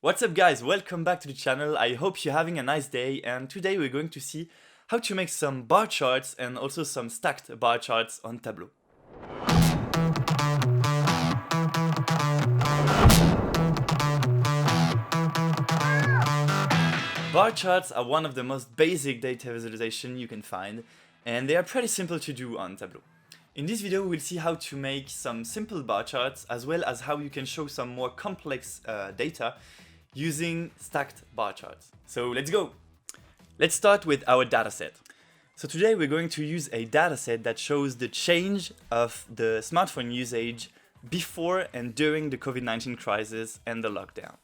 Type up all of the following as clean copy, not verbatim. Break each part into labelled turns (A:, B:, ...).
A: What's up guys, welcome back to the channel. I hope you're having a nice day, and today we're going to see how to make some bar charts and also some stacked bar charts on Tableau. Bar charts are one of the most basic data visualization you can find, and they are pretty simple to do on Tableau. In this video we'll see how to make some simple bar charts as well as how you can show some more complex data using stacked bar charts. So let's go! Let's start with our dataset. So today we're going to use a dataset that shows the change of the smartphone usage before and during the COVID-19 crisis and the lockdown.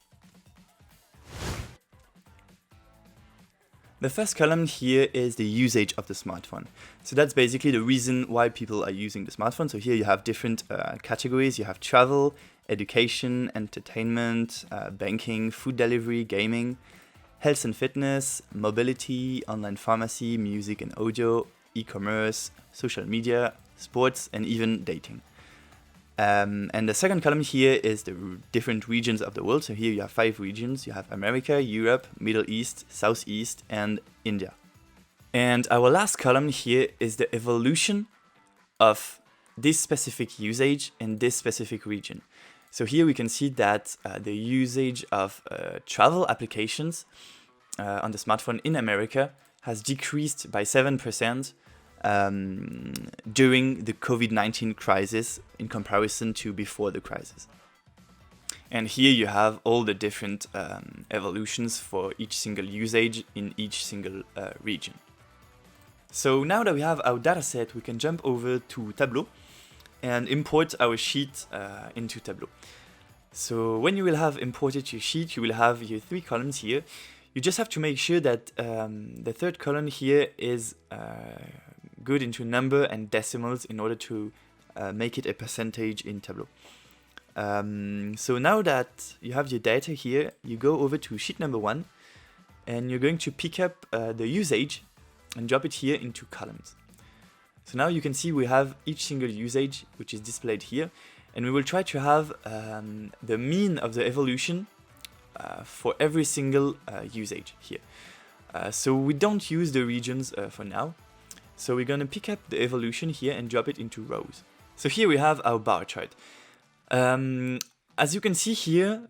A: The first column here is the usage of the smartphone. So that's basically the reason why people are using the smartphone. So here you have different categories. You have travel, education, entertainment, banking, food delivery, gaming, health and fitness, mobility, online pharmacy, music and audio, e-commerce, social media, sports, and even dating. And the second column here is the different regions of the world. So here you have 5 regions. You have America, Europe, Middle East, Southeast, and India. And our last column here is the evolution of this specific usage in this specific region. So here we can see that the usage of travel applications on the smartphone in America has decreased by 7% during the COVID-19 crisis in comparison to before the crisis. And here you have all the different evolutions for each single usage in each single region. So now that we have our dataset, we can jump over to Tableau and import our sheet into Tableau. So when you will have imported your sheet, you will have your 3 columns here. You just have to make sure that the third column here is good into number and decimals in order to make it a percentage in Tableau. So now that you have your data here, you go over to sheet number 1 and you're going to pick up the usage and drop it here into columns. So now you can see we have each single usage which is displayed here, and we will try to have the mean of the evolution for every single usage here. So we don't use the regions for now. So we're going to pick up the evolution here and drop it into rows. So here we have our bar chart. As you can see here,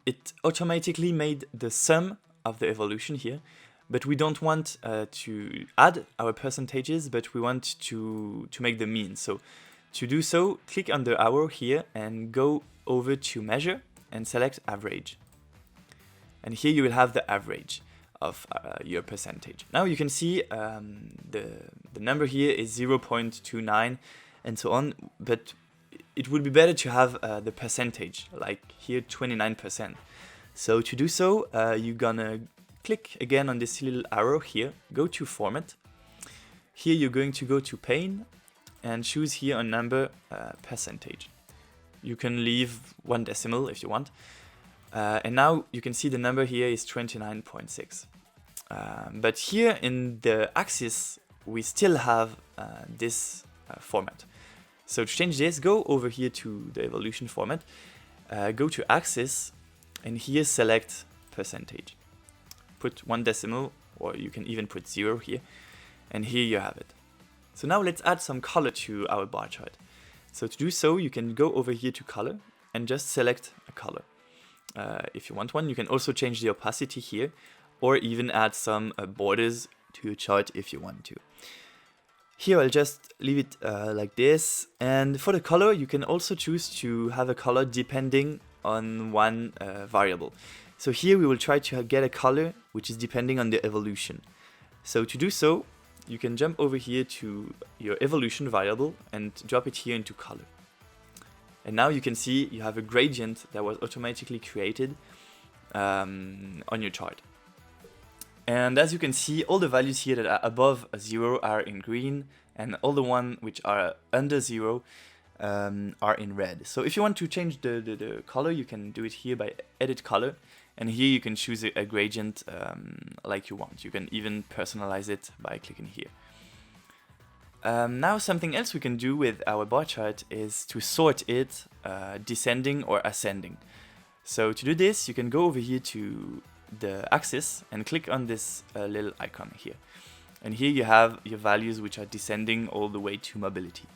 A: it automatically made the sum of the evolution here, but we don't want to add our percentages, but we want to make the mean. So to do so, click on the arrow here and go over to measure and select average. And here you will have the average of your percentage. Now you can see the number here is 0.29 and so on, but it would be better to have the percentage, like here 29%. So to do so, you're gonna click again on this little arrow here, go to format. Here you're going to go to pane and choose here a number percentage. You can leave 1 decimal if you want. And now you can see the number here is 29.6. But here in the axis, we still have this format. So to change this, go over here to the evolution format, go to axis, and here select percentage. Put 1 decimal, or you can even put 0 here, and here you have it. So now let's add some color to our bar chart. So to do so, you can go over here to color and just select a color. If you want one, you can also change the opacity here, or even add some borders to your chart if you want to. Here I'll just leave it like this, and for the color you can also choose to have a color depending on one variable. So here we will try to get a color which is depending on the evolution. So to do so, you can jump over here to your evolution variable and drop it here into color. And now you can see you have a gradient that was automatically created on your chart. And as you can see, all the values here that are above 0 are in green, and all the ones which are under 0 are in red. So if you want to change the color, you can do it here by edit color, and here you can choose a gradient like you want. You can even personalize it by clicking here. Now something else we can do with our bar chart is to sort it descending or ascending. So to do this, you can go over here to the axis and click on this little icon here. And here you have your values which are descending all the way to mobility.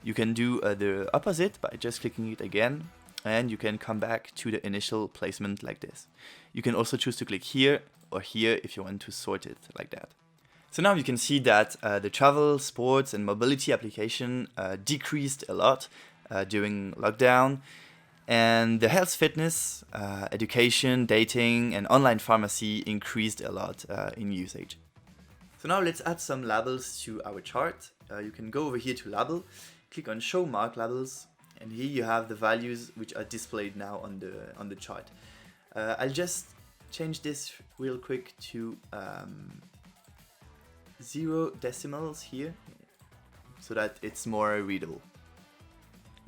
A: You can do the opposite by just clicking it again, and you can come back to the initial placement like this. You can also choose to click here or here if you want to sort it like that. So now you can see that the travel, sports and mobility application decreased a lot during lockdown, and the health, fitness, education, dating and online pharmacy increased a lot in usage. So now let's add some labels to our chart. You can go over here to label, click on show mark labels, and here you have the values which are displayed now on the chart. I'll just change this real quick to 0 decimals here so that it's more readable.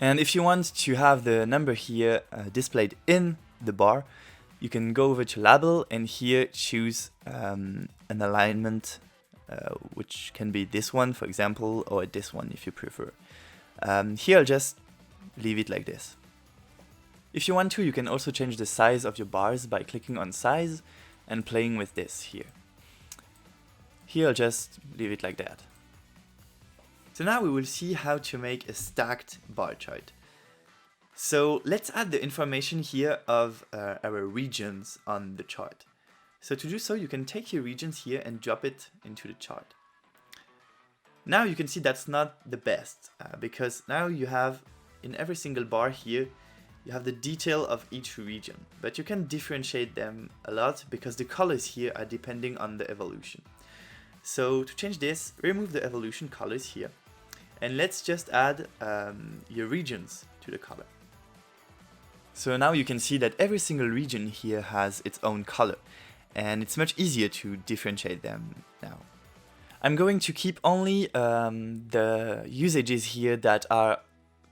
A: And if you want to have the number here displayed in the bar, you can go over to label and here choose an alignment which can be this one, for example, or this one if you prefer. Here I'll just leave it like this. If you want to, you can also change the size of your bars by clicking on size and playing with this here. Here I'll just leave it like that. So now we will see how to make a stacked bar chart. So let's add the information here of our regions on the chart. So to do so, you can take your regions here and drop it into the chart. Now you can see that's not the best because now you have in every single bar here, you have the detail of each region, but you can differentiate them a lot because the colors here are depending on the evolution. So to change this, remove the evolution colors here. And let's just add your regions to the color. So now you can see that every single region here has its own color, and it's much easier to differentiate them now. I'm going to keep only the usages here that are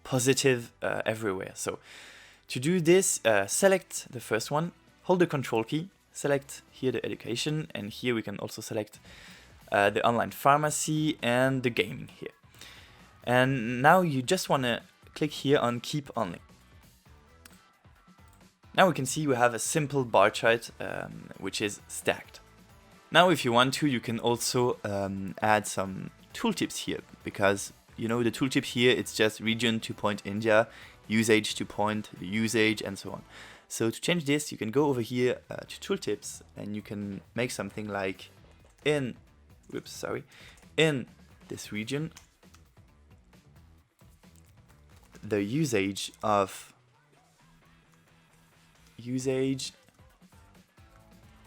A: positive everywhere. So to do this, select the first one, hold the control key, select here the education, and here we can also select the online pharmacy and the gaming here. And now you just want to click here on keep only. Now we can see we have a simple bar chart which is stacked. Now if you want to, you can also add some tooltips here, because you know the tooltip here, it's just region to point India, usage to point the usage and so on. So to change this, you can go over here to tooltips and you can make something like in this region, the usage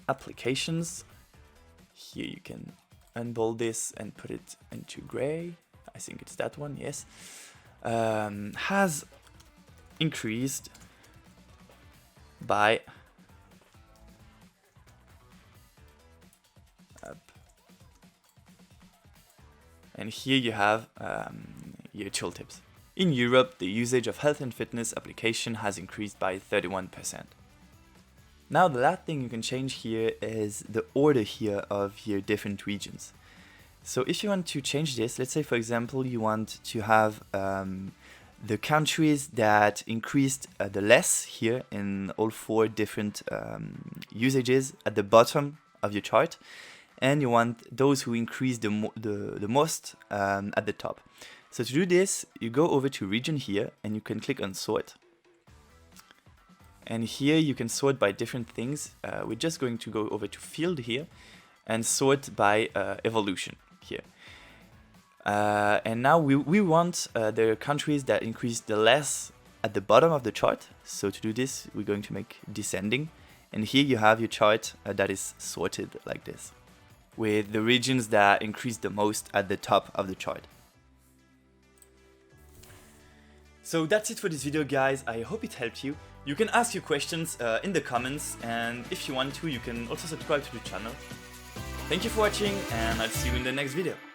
A: applications. Here you can unbold this and put it into gray. I think it's that one, yes. Has increased by up. And here you have your tooltips. In Europe, the usage of health and fitness application has increased by 31%. Now the last thing you can change here is the order here of your different regions. So if you want to change this, let's say for example you want to have the countries that increased the less here in all 4 different usages at the bottom of your chart, and you want those who increased the most at the top. So to do this, you go over to region here and you can click on sort. And here you can sort by different things. We're just going to go over to field here and sort by evolution here. And now we want the countries that increase the less at the bottom of the chart. So to do this, we're going to make descending. And here you have your chart that is sorted like this, with the regions that increase the most at the top of the chart. So that's it for this video, guys. I hope it helped you. You can ask your questions in the comments, and if you want to, you can also subscribe to the channel. Thank you for watching, and I'll see you in the next video.